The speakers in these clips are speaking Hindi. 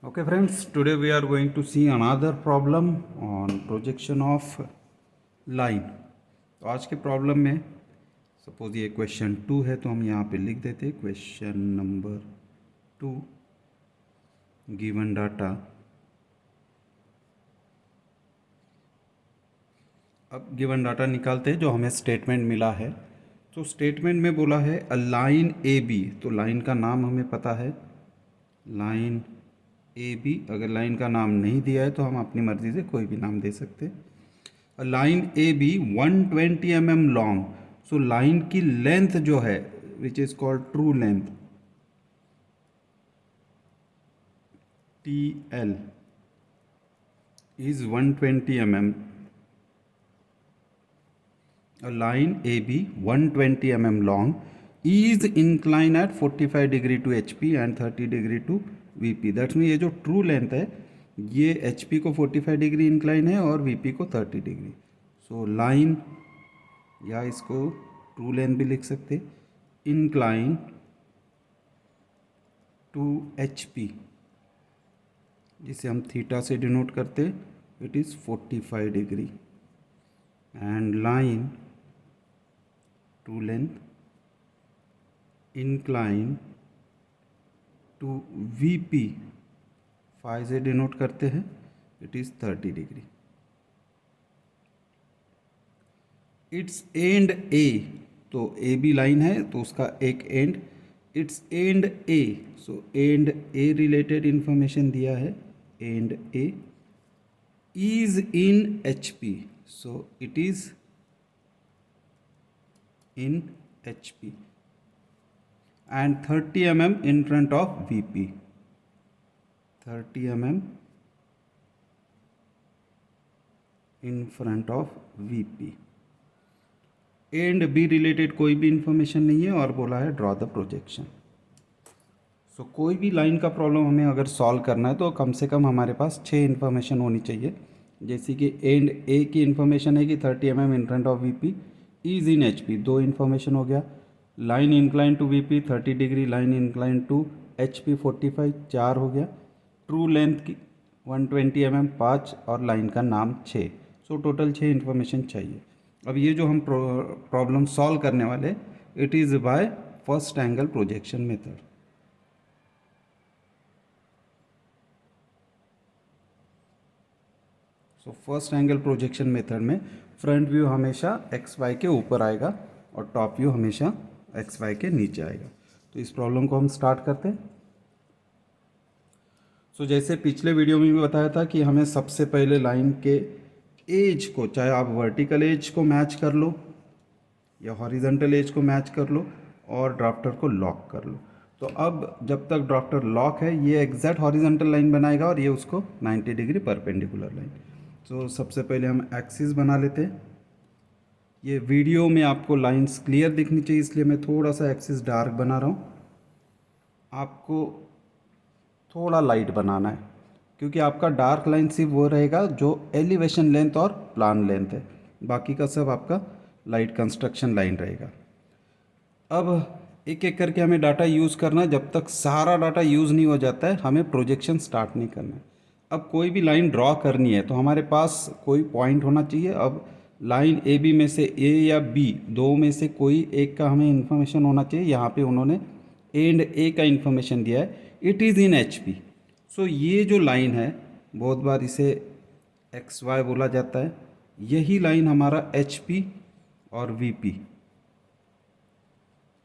Okay friends, today we are going to see another problem on projection of line. तो आज के प्रॉब्लम में सपोज ये क्वेश्चन 2 है तो हम यहाँ पे लिख देते हैं क्वेश्चन नंबर 2 गिवन डाटा। अब गिवन डाटा निकालते हैं जो हमें स्टेटमेंट मिला है। तो स्टेटमेंट में बोला है अ लाइन ए बी, तो लाइन का नाम हमें पता है लाइन ए बी। अगर लाइन का नाम नहीं दिया है तो हम अपनी मर्जी से कोई भी नाम दे सकते हैं। Line A B 120 mm long. So line की लेंथ जो है which is called true length T L is 120 mm। A line AB 120 mm long is inclined at 45 degree to HP and 30 degree to VP। That's mean ये जो ट्रू लेंथ है ये HP को 45 डिग्री इंक्लाइन है और VP को 30 डिग्री। सो लाइन या इसको ट्रू लेंथ भी लिख सकते इंक्लाइन टू HP, जिसे हम थीटा से डिनोट करते it is 45 degree. End line to length incline to VP phi से डिनोट करते हैं it is 30 degree. It's end A, तो ए बी लाइन है तो उसका एक end it's end A. So end A related information दिया है end A is in HP। So it is in HP and 30 mm in front of VP, 30 mm in front of VP। And be related कोई भी इंफॉर्मेशन नहीं है और बोला है ड्रॉ द प्रोजेक्शन। सो कोई भी लाइन का प्रॉब्लम हमें अगर सॉल्व करना है तो कम से कम हमारे पास 6 इन्फॉर्मेशन होनी चाहिए। जैसे कि एंड ए की इंफॉर्मेशन है कि 30 mm in front of VP is in HP, 2 information हो गया। Line incline to VP 30 degree, line incline to HP 45, 4 हो गया। ट्रू लेंथ की 120 mm 5 और लाइन का नाम 6। सो टोटल 6 इन्फॉर्मेशन चाहिए। अब ये जो हम प्रॉब्लम सॉल्व करने वाले it is by first angle projection method. So first angle projection method में फ्रंट व्यू हमेशा XY के ऊपर आएगा और टॉप व्यू हमेशा XY के नीचे आएगा। तो इस प्रॉब्लम को हम स्टार्ट करते हैं। सो जैसे पिछले वीडियो में भी बताया था कि हमें सबसे पहले लाइन के एज को, चाहे आप वर्टिकल एज को मैच कर लो या हॉरिजॉन्टल एज को मैच कर लो और ड्राफ्टर को लॉक कर लो। तो अब जब तक ड्राफ्टर लॉक है ये एग्जैक्ट हॉरिजॉन्टल लाइन बनाएगा और ये उसको 90 डिग्री परपेंडिकुलर लाइन। तो सबसे पहले हम एक्सिस बना लेते हैं। ये वीडियो में आपको लाइंस क्लियर दिखनी चाहिए इसलिए मैं थोड़ा सा एक्सिस डार्क बना रहा हूँ। आपको थोड़ा लाइट बनाना है क्योंकि आपका डार्क लाइन सिर्फ वो रहेगा जो एलिवेशन लेंथ और प्लान लेंथ है, बाकी का सब आपका लाइट कंस्ट्रक्शन लाइन रहेगा। अब एक एक करके हमें डाटा यूज़ करना है। जब तक सारा डाटा यूज़ नहीं हो जाता है हमें प्रोजेक्शन स्टार्ट नहीं करना है। अब कोई भी लाइन ड्रॉ करनी है तो हमारे पास कोई पॉइंट होना चाहिए। अब लाइन ए बी में से ए या बी दो में से कोई एक का हमें इन्फॉर्मेशन होना चाहिए। यहाँ पे उन्होंने एंड ए का इन्फॉर्मेशन दिया है इट इज़ इन HP। सो ये जो लाइन है बहुत बार इसे XY बोला जाता है, यही लाइन हमारा HP और VP।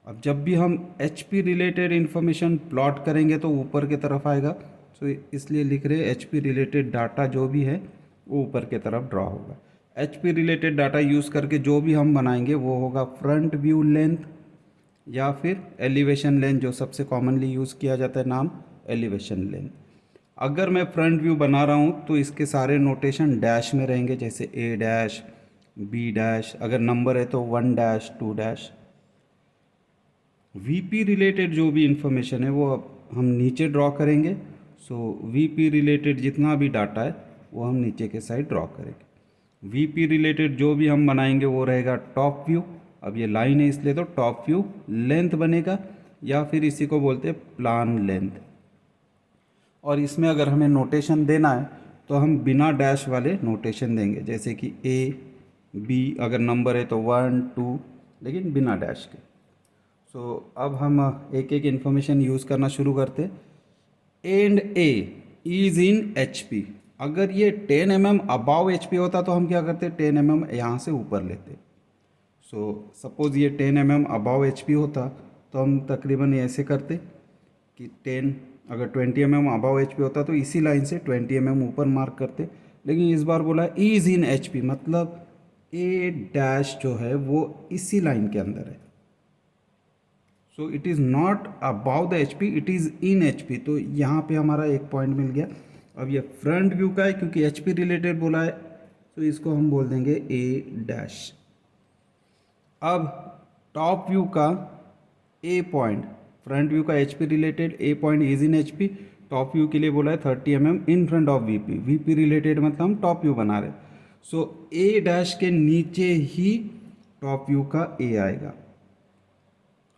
अब जब भी हम HP रिलेटेड इन्फॉर्मेशन प्लॉट करेंगे तो ऊपर की तरफ आएगा। सो इसलिए लिख रहे HP रिलेटेड डाटा जो भी है वो ऊपर की तरफ ड्रॉ होगा। HP रिलेटेड डाटा यूज़ करके जो भी हम बनाएंगे वो होगा फ्रंट व्यू लेंथ या फिर एलिवेशन लेंथ, जो सबसे कॉमनली यूज़ किया जाता है नाम एलिवेशन लेंथ। अगर मैं फ्रंट व्यू बना रहा हूँ तो इसके सारे नोटेशन डैश में रहेंगे, जैसे A डैश B डैश, अगर नंबर है तो 1 डैश 2 डैश। VP रिलेटेड जो भी इंफॉर्मेशन है वो अब हम नीचे ड्रॉ करेंगे। सो VP रिलेटेड जितना भी डाटा है वो हम नीचे के साइड ड्रॉ करेंगे। VP रिलेटेड जो भी हम बनाएंगे वो रहेगा टॉप व्यू। अब ये लाइन है इसलिए तो टॉप व्यू लेंथ बनेगा या फिर इसी को बोलते हैं प्लान लेंथ। और इसमें अगर हमें नोटेशन देना है तो हम बिना डैश वाले नोटेशन देंगे, जैसे कि ए बी, अगर नंबर है तो 1 2, लेकिन बिना डैश के। सो अब हम एक एक इन्फॉर्मेशन यूज़ करना शुरू करते। And A is in H P. अगर ये 10 mm अबाव एच पी होता तो हम क्या करते, 10 mm यहाँ से ऊपर लेते। सो सपोज़ ये 10 mm अबाव एच पी होता तो हम तकरीबन ऐसे करते कि 10, अगर 20 mm अबाव एच पी होता तो इसी लाइन से 20 mm ऊपर मार्क करते। लेकिन इस बार बोला इज़ इन एच पी, मतलब ए डैश जो है वो इसी लाइन के अंदर है। सो it is not about the H P, it is in H P. तो यहाँ पे हमारा एक पॉइंट मिल गया। अब ये फ्रंट व्यू का है क्योंकि एच पी रिलेटेड बोला है, तो इसको हम बोल देंगे ए डैश। अब टॉप व्यू का ए पॉइंट, फ्रंट व्यू का H P related A point is in H P. Top view के लिए बोला है 30 mm in front of V P. V P related मतलब हम टॉप व्यू बना रहे। सो ए डैश के नीचे ही टॉप व्यू का ए आएगा।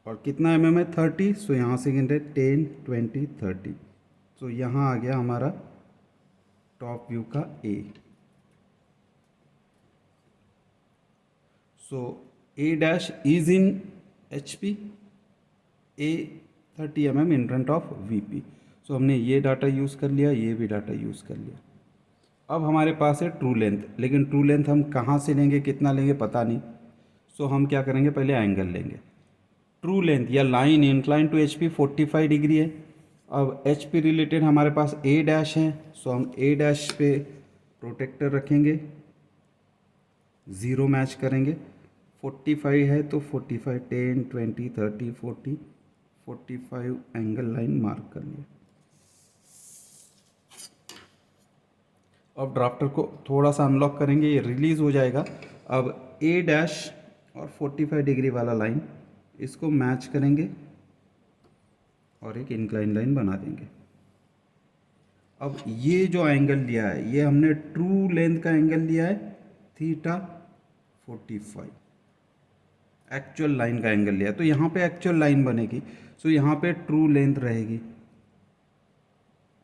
और कितना mm है, 30। सो यहाँ से गिन रहे 10 20 30। सो यहाँ आ गया हमारा टॉप व्यू का A. So A dash is in H P, A 30 mm in front of V P. सो हमने ये डाटा यूज़ कर लिया, ये भी डाटा यूज़ कर लिया। अब हमारे पास है ट्रू लेंथ, लेकिन ट्रू लेंथ हम कहाँ से लेंगे, कितना लेंगे, पता नहीं। सो हम क्या करेंगे, पहले एंगल लेंगे। ट्रू लेंथ या line incline to H P 45 degree है। अब एच पी रिलेटेड हमारे पास ए डैश है। सो हम ए डैश पे प्रोटेक्टर रखेंगे, ज़ीरो मैच करेंगे। 45 है तो 45, 10 20 30 40, 45 एंगल लाइन मार्क कर लिया। अब ड्राफ्टर को थोड़ा सा अनलॉक करेंगे, ये रिलीज़ हो जाएगा। अब ए डैश और 45 डिग्री वाला लाइन इसको मैच करेंगे और एक इंक्लाइन लाइन बना देंगे। अब ये जो एंगल लिया है ये हमने ट्रू लेंथ का एंगल लिया है थीटा 45, एक्चुअल लाइन का एंगल लिया है। तो यहाँ पे एक्चुअल लाइन बनेगी। सो यहाँ पे ट्रू लेंथ रहेगी।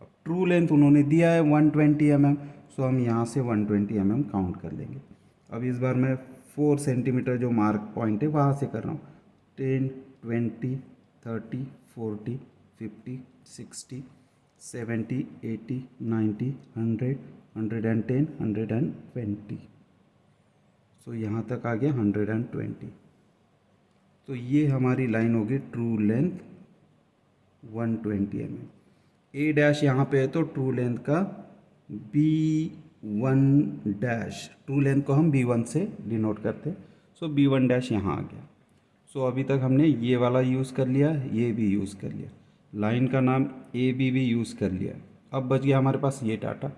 अब ट्रू लेंथ उन्होंने दिया है 120 mm। सो हम यहाँ से 120 mm काउंट कर लेंगे। अब इस बार मैं 4 सेंटीमीटर जो मार्क पॉइंट है वहाँ से कर रहा हूँ। 10 20 30 40 50 60 70 80 90 100 110 120। सो यहाँ तक आ गया 120। तो ये हमारी लाइन होगी ट्रू लेंथ 120 mm। ए डैश यहाँ पे है तो ट्रू लेंथ का B1 डैश, ट्रू लेंथ को हम B1 से डिनोट करते। सो B1 डैश यहाँ आ गया। सो अभी तक हमने ये वाला यूज़ कर लिया, ये भी यूज़ कर लिया, लाइन का नाम ए बी भी यूज़ कर लिया। अब बच गया हमारे पास ये डाटा।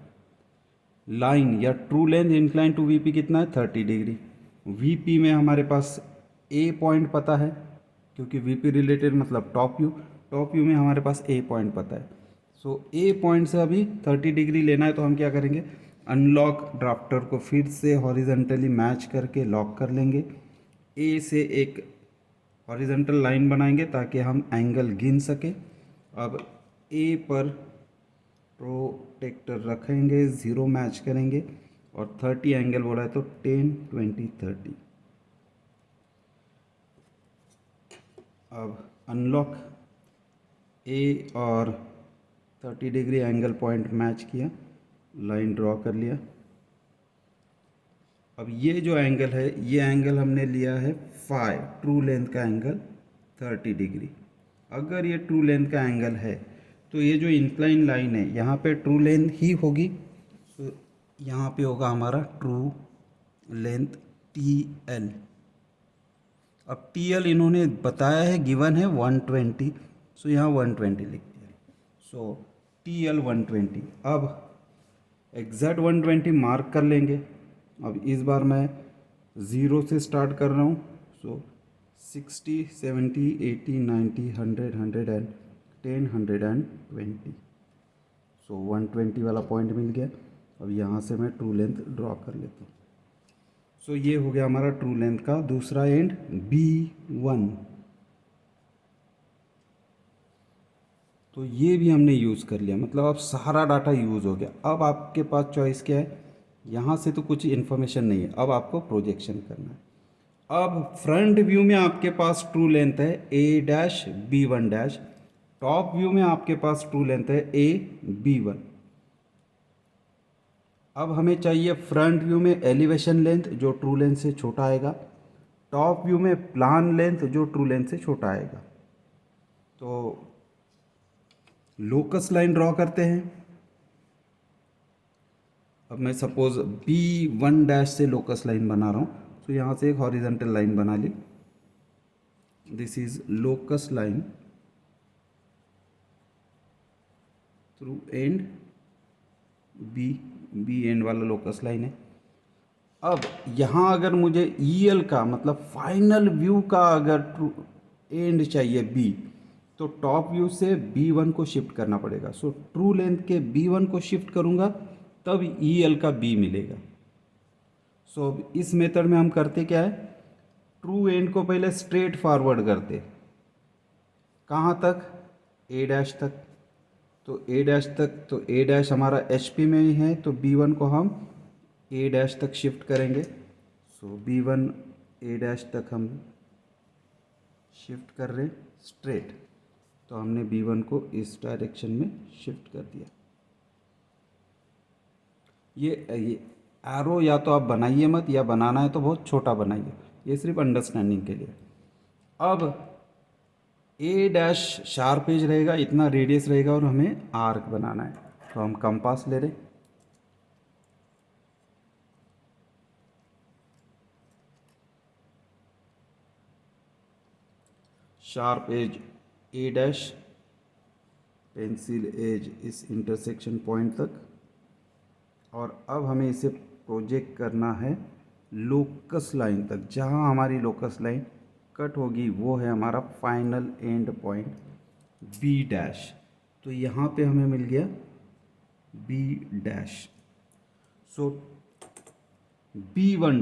लाइन या true length incline to V P कितना है, 30 डिग्री। वी पी में हमारे पास ए पॉइंट पता है क्योंकि वी पी रिलेटेड मतलब टॉप व्यू। टॉप व्यू में हमारे पास ए पॉइंट पता है। सो ए पॉइंट से अभी 30 डिग्री लेना है तो हम क्या करेंगे, अनलॉक ड्राफ्टर को फिर से हॉरिजेंटली मैच करके लॉक कर लेंगे। ए से एक हॉरिजेंटल लाइन बनाएंगे ताकि हम एंगल गिन सकें। अब ए पर प्रोटेक्टर रखेंगे, ज़ीरो मैच करेंगे और 30 एंगल बोला है तो 10 20 30। अब अनलॉक ए और 30 डिग्री एंगल पॉइंट मैच किया, लाइन ड्रॉ कर लिया। अब ये जो एंगल है ये एंगल हमने लिया है फाई, ट्रू लेंथ का एंगल 30 डिग्री। अगर ये ट्रू लेंथ का एंगल है तो ये जो इंक्लाइन लाइन है यहाँ पे ट्रू लेंथ ही होगी। तो यहाँ पे होगा हमारा ट्रू लेंथ TL। अब TL इन्होंने बताया है, गिवन है 120। सो यहाँ 120 लिख दिया। सो TL 120। अब एग्जैक्ट 120 मार्क कर लेंगे। अब इस बार मैं ज़ीरो से स्टार्ट कर रहा हूँ। सो 60 70 80 90 100 110 120। सो 120 वाला पॉइंट मिल गया। अब यहाँ से मैं ट्रू लेंथ ड्रॉ कर लेता हूँ। सो ये हो गया हमारा ट्रू लेंथ का दूसरा एंड B1। तो ये भी हमने यूज़ कर लिया, मतलब अब सारा डाटा यूज़ हो गया। अब आपके पास चॉइस क्या है, यहाँ से तो कुछ इन्फॉर्मेशन नहीं है, अब आपको प्रोजेक्शन करना है। अब फ्रंट व्यू में आपके पास ट्रू लेंथ है A-B1 टॉप व्यू में आपके पास ट्रू लेंथ है AB1। अब हमें चाहिए फ्रंट व्यू में एलिवेशन लेंथ जो ट्रू लेंथ से छोटा आएगा, टॉप व्यू में प्लान लेंथ जो ट्रू लेंथ से छोटा आएगा। तो लोकस लाइन ड्रॉ करते हैं। अब मैं सपोज B1 से लोकस लाइन बना रहा हूँ, तो यहाँ से एक हॉरिजेंटल लाइन बना ली। This is locus line through end B end वाला लोकस लाइन है। अब यहाँ अगर मुझे EL का मतलब फाइनल व्यू का अगर ट्रू एंड चाहिए B, तो टॉप व्यू से B1 को शिफ्ट करना पड़ेगा। सो ट्रू लेंथ के B1 को शिफ्ट करूँगा तब EL का B मिलेगा। सो अब इस मेथड में हम करते क्या है, ट्रू एंड को पहले स्ट्रेट फॉरवर्ड करते, कहाँ तक, A' तक। तो A' तक, तो A' हमारा HP में ही है, तो B1 को हम A' तक शिफ्ट करेंगे। सो B1 A' तक हम शिफ्ट कर रहे हैं स्ट्रेट, तो हमने B1 को इस डायरेक्शन में शिफ्ट कर दिया। ये एरो या तो आप बनाइए मत, या बनाना है तो बहुत छोटा बनाइए, ये सिर्फ अंडरस्टैंडिंग के लिए। अब A' शार्प एज रहेगा, इतना रेडियस रहेगा और हमें आर्क बनाना है, तो हम कंपास ले रहे। Sharp edge A', pencil edge इस इंटरसेक्शन पॉइंट तक, और अब हमें इसे प्रोजेक्ट करना है लोकस लाइन तक। जहाँ हमारी लोकस लाइन कट होगी वो है हमारा फाइनल एंड पॉइंट B'। तो यहाँ पे हमें मिल गया B'। सो B1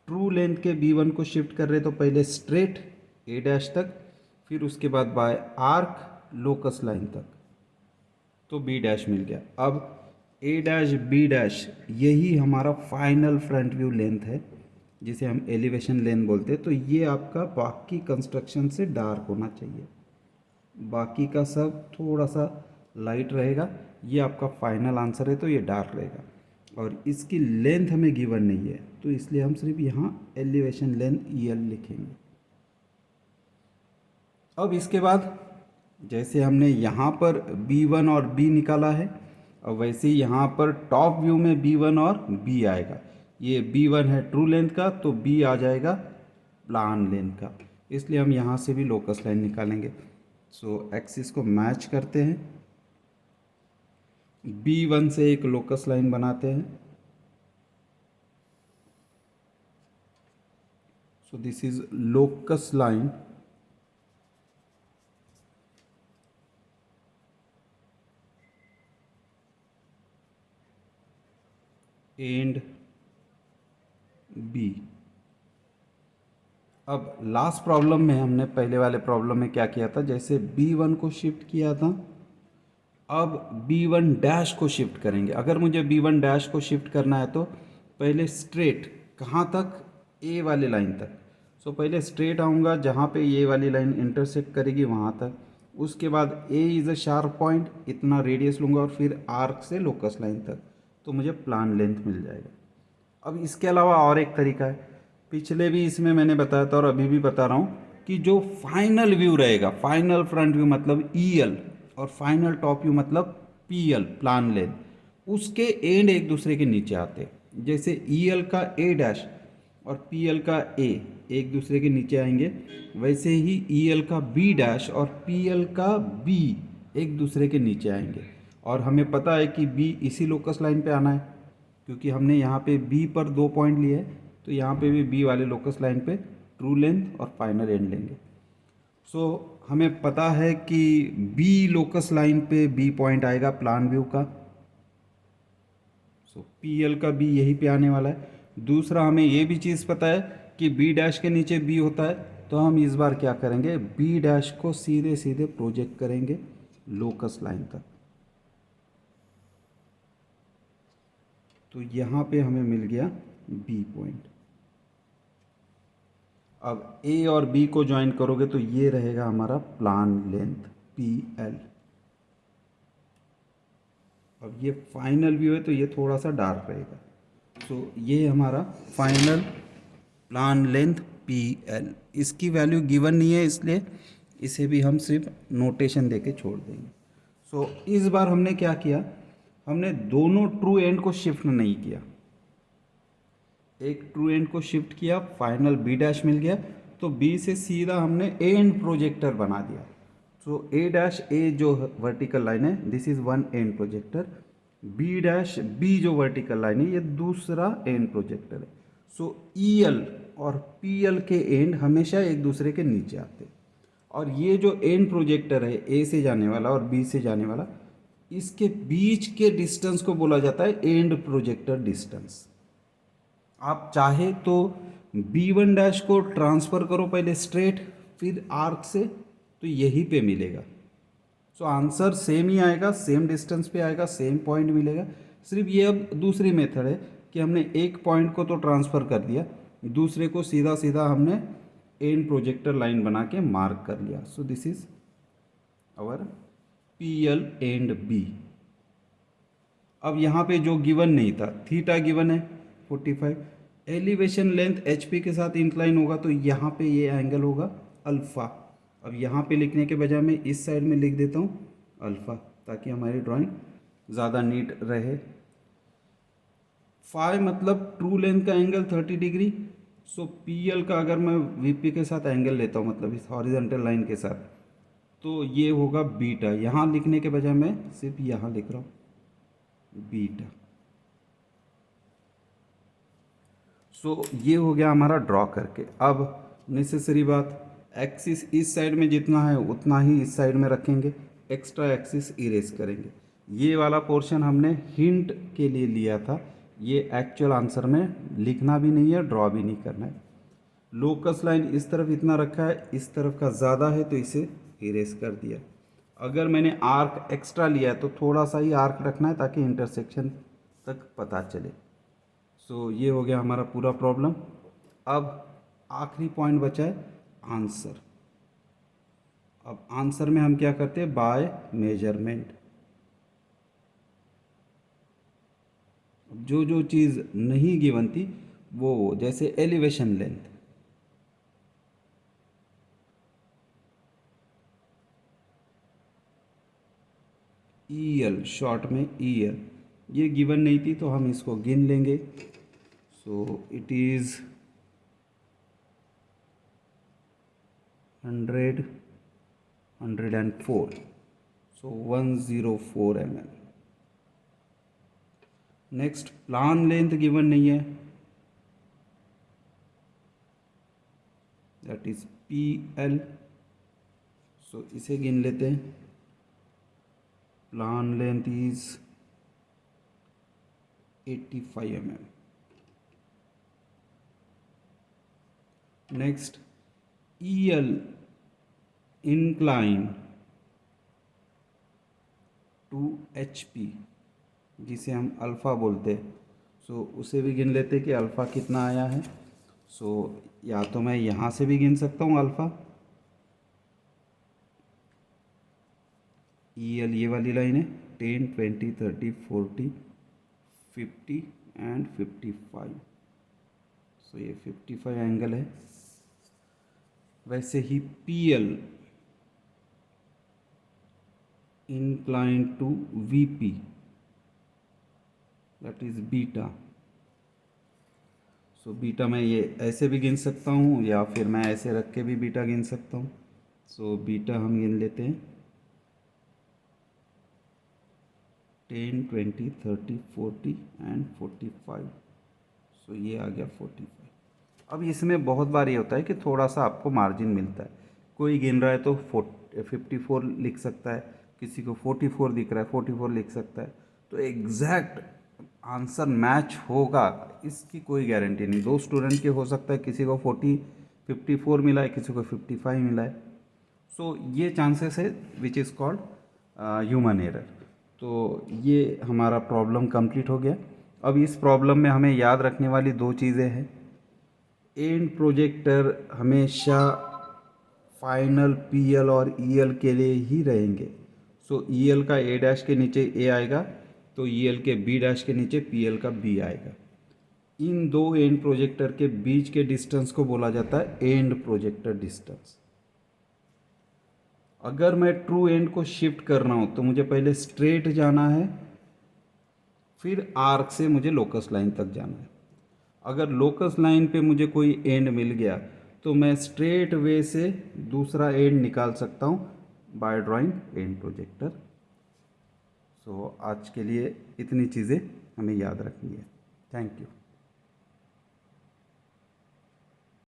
ट्रू लेंथ के B1 को शिफ्ट कर रहे, तो पहले स्ट्रेट A' तक, फिर उसके बाद बाय आर्क लोकस लाइन तक, तो B' मिल गया। अब A', B' यही हमारा फाइनल फ्रंट व्यू लेंथ है, जिसे हम एलिवेशन लेंथ बोलते हैं। तो ये आपका बाकी कंस्ट्रक्शन से डार्क होना चाहिए, बाकी का सब थोड़ा सा लाइट रहेगा। ये आपका फाइनल आंसर है, तो ये डार्क रहेगा। और इसकी लेंथ हमें गिवन नहीं है, तो इसलिए हम सिर्फ यहाँ एलिवेशन लेंथ EL लिखेंगे। अब इसके बाद जैसे हमने यहाँ पर B1 और B निकाला है, और वैसे ही यहाँ पर टॉप व्यू में B1 और B आएगा। ये B1 है ट्रू लेंथ का, तो B आ जाएगा प्लान लेंथ का, इसलिए हम यहाँ से भी लोकस लाइन निकालेंगे। सो एक्सिस को मैच करते हैं, B1 से एक लोकस लाइन बनाते हैं। सो this is locus line and B। अब लास्ट प्रॉब्लम में हमने पहले वाले प्रॉब्लम में क्या किया था, जैसे B1 को शिफ्ट किया था, अब B1 को शिफ्ट करेंगे। अगर मुझे B1 को शिफ्ट करना है तो पहले स्ट्रेट कहाँ तक, A वाली लाइन तक। सो पहले स्ट्रेट आऊँगा, जहाँ पे ये वाली लाइन इंटरसेक्ट करेगी वहाँ तक। उसके बाद A is a sharp point, इतना रेडियस लूँगा, और फिर आर्क से लोकस लाइन तक, तो मुझे प्लान लेंथ मिल जाएगा। अब इसके अलावा और एक तरीका है, पिछले भी इसमें मैंने बताया था और अभी भी बता रहा हूँ, कि जो फाइनल व्यू रहेगा, फाइनल फ्रंट व्यू मतलब EL, और फाइनल टॉप व्यू मतलब PL प्लान लेंथ, उसके एंड एक दूसरे के नीचे आते हैं। जैसे EL का A' और PL का A एक दूसरे के नीचे आएंगे, वैसे ही EL का B' और PL का B एक दूसरे के नीचे आएंगे। और हमें पता है कि B इसी लोकस लाइन पे आना है, क्योंकि हमने यहाँ पे B पर 2 पॉइंट लिए हैं, तो यहाँ पे भी B वाले लोकस लाइन पे ट्रू लेंथ और फाइनल एंड लेंगे। सो हमें पता है कि B लोकस लाइन पे B पॉइंट आएगा प्लान व्यू का, सो PL का B यहीं पे आने वाला है। दूसरा हमें ये भी चीज़ पता है कि B' के नीचे B होता है, तो हम इस बार क्या करेंगे, B' को सीधे सीधे प्रोजेक्ट करेंगे लोकस लाइन तक। तो यहाँ पे हमें मिल गया बी पॉइंट। अब ए और बी को ज्वाइन करोगे तो ये रहेगा हमारा प्लान लेंथ पी एल। अब ये फाइनल व्यू है तो ये थोड़ा सा डार्क रहेगा। सो ये हमारा final plan length P L. इसकी वैल्यू गिवन नहीं है, इसलिए इसे भी हम सिर्फ नोटेशन देके छोड़ देंगे। सो इस बार हमने क्या किया, हमने दोनों ट्रू एंड को शिफ्ट नहीं किया। एक ट्रू एंड को शिफ्ट किया, फाइनल बी डैश मिल गया, तो बी से सीधा हमने ए एंड प्रोजेक्टर बना दिया। सो ए डैश ए जो वर्टिकल लाइन है this is one end projector, B dash B जो वर्टिकल लाइन है ये दूसरा एंड प्रोजेक्टर है। सो ई एल और पी एल के एंड हमेशा एक दूसरे के नीचे आते हैं। और ये जो एंड प्रोजेक्टर है ए से जाने वाला और बी से जाने वाला, इसके बीच के डिस्टेंस को बोला जाता है एंड प्रोजेक्टर डिस्टेंस। आप चाहे तो B1 डैश को ट्रांसफ़र करो पहले स्ट्रेट, फिर आर्क से, तो यहीं पे मिलेगा। सो आंसर सेम ही आएगा, सेम डिस्टेंस पे आएगा, सेम पॉइंट मिलेगा। सिर्फ ये अब दूसरी मेथड है कि हमने एक पॉइंट को तो ट्रांसफ़र कर दिया, दूसरे को सीधा सीधा हमने एंड प्रोजेक्टर लाइन बना के मार्क कर लिया। So this is our PL and B। अब यहाँ पे जो गिवन नहीं था, थीटा गिवन है 45, एलिवेशन लेंथ HP के साथ इंक्लाइन होगा तो यहाँ पे ये एंगल होगा अल्फ़ा। अब यहाँ पे लिखने के बजाय मैं इस साइड में लिख देता हूँ अल्फ़ा, ताकि हमारी ड्राइंग ज़्यादा नीट रहे। फाई मतलब ट्रू लेंथ का एंगल 30 डिग्री। सो PL का अगर मैं VP के साथ एंगल लेता हूँ, मतलब इस हॉरिजॉन्टल लाइन के साथ, तो ये होगा बीटा। यहाँ लिखने के बजाय मैं सिर्फ यहाँ लिख रहा हूँ बीटा। सो ये हो गया हमारा ड्रॉ करके। अब नेसेसरी बात, एक्सिस इस साइड में जितना है उतना ही इस साइड में रखेंगे, एक्स्ट्रा एक्सिस इरेज करेंगे। ये वाला पोर्शन हमने हिंट के लिए लिया था, ये एक्चुअल आंसर में लिखना भी नहीं है, ड्रॉ भी नहीं करना है। लोकस लाइन इस तरफ इतना रखा है, इस तरफ का ज़्यादा है तो इसे इरेज कर दिया। अगर मैंने आर्क एक्स्ट्रा लिया है तो थोड़ा सा ही आर्क रखना है ताकि इंटरसेक्शन तक पता चले। सो ये हो गया हमारा पूरा प्रॉब्लम। अब आखिरी पॉइंट बचा है आंसर। अब आंसर में हम क्या करते हैं, बाय मेजरमेंट। जो जो चीज़ नहीं गिवन थी वो, जैसे एलिवेशन लेंथ, EL शॉर्ट में EL ये गिवन नहीं थी तो हम इसको गिन लेंगे। सो it is 100, 104, so 104 mm। Next plan length given नहीं है, दैट इज PL। सो इसे गिन लेते हैं। Plan length is 85 mm। Next EL incline to HP, जिसे हम अल्फ़ा बोलते हैं। सो उसे भी गिन लेते कि अल्फ़ा कितना आया है। सो या तो मैं यहाँ से भी गिन सकता हूँ अल्फ़ा, EL ये वाली लाइन है 10, 20, 30, 40, 50 एंड 55। सो ये 55 एंगल है। वैसे ही PL incline to VP, that is beta. So beta मैं ये ऐसे भी गिन सकता हूँ या फिर मैं ऐसे रख के भी बीटा गिन सकता हूँ। सो बीटा हम गिन लेते हैं 10, 20, 30, 40 एंड 45। सो ये आ गया 45। अब इसमें बहुत बार ये होता है कि थोड़ा सा आपको मार्जिन मिलता है। कोई गिन रहा है तो 54 लिख सकता है, किसी को 44 दिख रहा है 44 लिख सकता है। तो एग्जैक्ट आंसर मैच होगा इसकी कोई गारंटी नहीं। दो स्टूडेंट के हो सकता है किसी को 54 मिला है, किसी को 55 मिला है। सो ये चांसेस है which is called human error. तो ये हमारा प्रॉब्लम कंप्लीट हो गया। अब इस प्रॉब्लम में हमें याद रखने वाली दो चीज़ें हैं। एंड प्रोजेक्टर हमेशा फाइनल पीएल और ईएल के लिए ही रहेंगे। सो ईएल का ए डैश के नीचे ए आएगा, तो ईएल के बी डैश के नीचे पीएल का बी आएगा। इन दो एंड प्रोजेक्टर के बीच के डिस्टेंस को बोला जाता है एंड प्रोजेक्टर डिस्टेंस। अगर मैं ट्रू एंड को शिफ्ट कर रहा हूँ तो मुझे पहले स्ट्रेट जाना है, फिर आर्क से मुझे लोकस लाइन तक जाना है। अगर लोकस लाइन पे मुझे कोई एंड मिल गया तो मैं स्ट्रेट वे से दूसरा एंड निकाल सकता हूँ बाय ड्राइंग एंड प्रोजेक्टर। सो आज के लिए इतनी चीज़ें हमें याद रखनी है। Thank you.